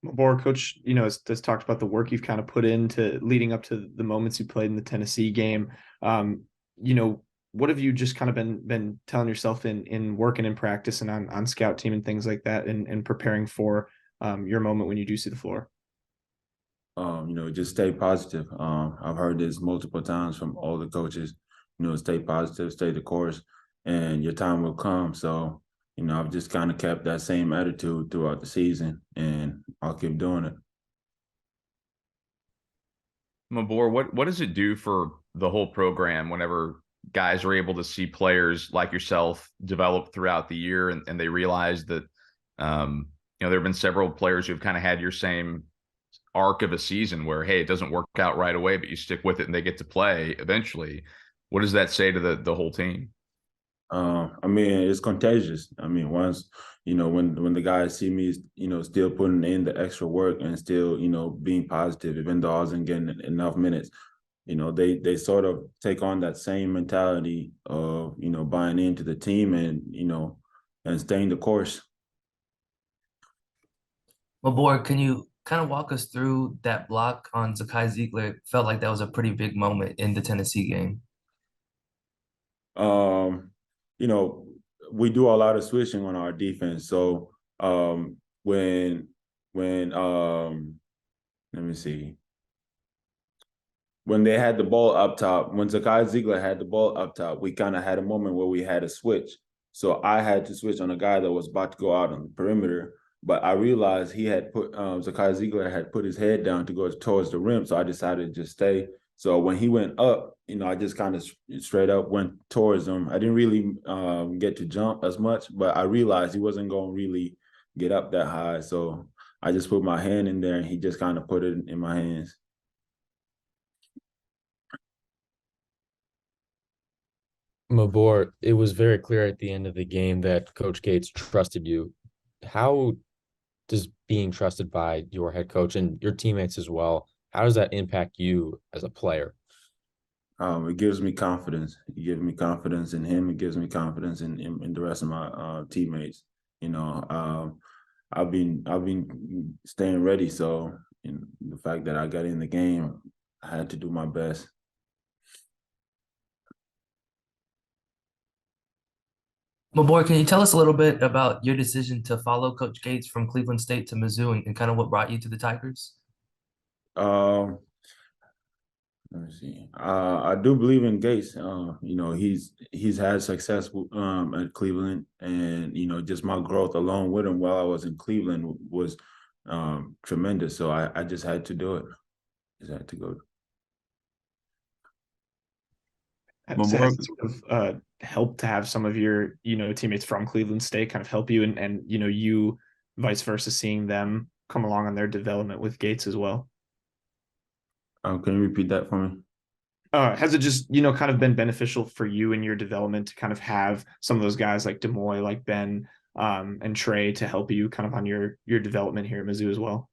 Mabor, coach, has talked about the work you've kind of put into leading up to the moments you played in the Tennessee game. Um, you know, what have you just kind of been telling yourself in working in practice and on scout team and things like that, and preparing for your moment when you do see the floor? Just stay positive. I've heard this multiple times from all the coaches, stay positive, stay the course, and your time will come. So, I've just kind of kept that same attitude throughout the season, and I'll keep doing it. Mabor, what does it do for the whole program whenever guys are able to see players like yourself develop throughout the year and they realize that there have been several players who've kind of had your same arc of a season where, hey, it doesn't work out right away, but you stick with it and they get to play eventually. What does that say to the whole team? It's contagious. Once when the guys see me, still putting in the extra work and still, being positive, even though I wasn't getting enough minutes, they sort of take on that same mentality of, buying into the team and, and staying the course. Mabor, can you kind of walk us through that block on Zakai Ziegler? Felt like that was a pretty big moment in the Tennessee game. Um, you know, we do a lot of switching on our defense. So when let me see. When they had the ball up top, when Zakai Ziegler had the ball up top, we kind of had a moment where we had a switch. So I had to switch on a guy that was about to go out on the perimeter, but I realized he had put Zakai Ziegler had put his head down to go towards the rim, so I decided to just stay. So when he went up, I just kind of straight up went towards him. I didn't really get to jump as much, but I realized he wasn't going to really get up that high. So I just put my hand in there, and he just kind of put it in my hands. Mabor, it was very clear at the end of the game that Coach Gates trusted you. How does being trusted by your head coach and your teammates as well, how does that impact you as a player? It gives me confidence. It gives me confidence in him. It gives me confidence in the rest of my teammates. You know, I've been staying ready. So the fact that I got in the game, I had to do my best. Mabor, can you tell us a little bit about your decision to follow Coach Gates from Cleveland State to Mizzou and kind of what brought you to the Tigers? Um, Let me see. I do believe in Gates. He's had success at Cleveland, and just my growth along with him while I was in Cleveland was tremendous. So I just had to do it. Just had to go. Has it sort of helped to have some of your teammates from Cleveland State kind of help you, and you vice versa, seeing them come along on their development with Gates as well? Can you repeat that for me? Has it just kind of been beneficial for you in your development to kind of have some of those guys like Demoy, like Ben, and Trey to help you kind of on your development here at Mizzou as well?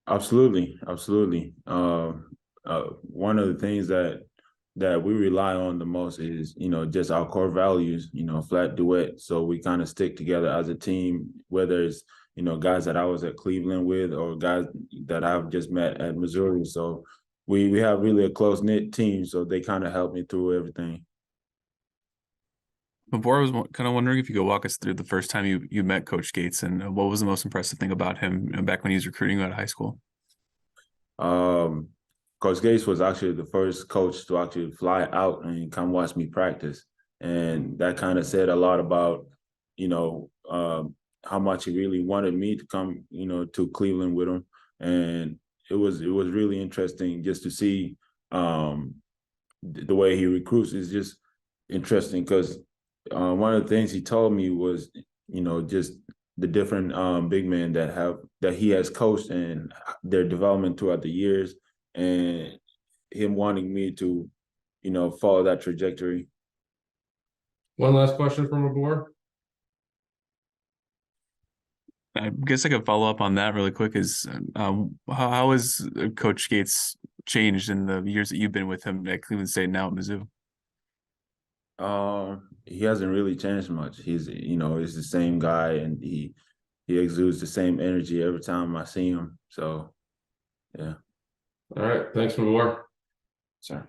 Absolutely, absolutely. One of the things that we rely on the most is just our core values. Flat duet. So we kind of stick together as a team, whether it's guys that I was at Cleveland with or guys that I've just met at Missouri. So we have really a close knit team. So they kind of help me through everything. Before, I was kind of wondering if you could walk us through the first time you met Coach Gates and what was the most impressive thing about him back when he was recruiting you out of high school? Um, Coach Gates was actually the first coach to actually fly out and come watch me practice, and that kind of said a lot about you know how much he really wanted me to come to Cleveland with him, and it was really interesting just to see um, the way he recruits is just interesting because one of the things he told me was, just the different big men that he has coached and their development throughout the years, and him wanting me to, follow that trajectory. One last question from a board. I guess I could follow up on that really quick. Is how has Coach Gates changed in the years that you've been with him at Cleveland State and now at Mizzou? He hasn't really changed much. He's the same guy, and he exudes the same energy every time I see him. So, yeah. All right. Thanks, Mabor. Sir.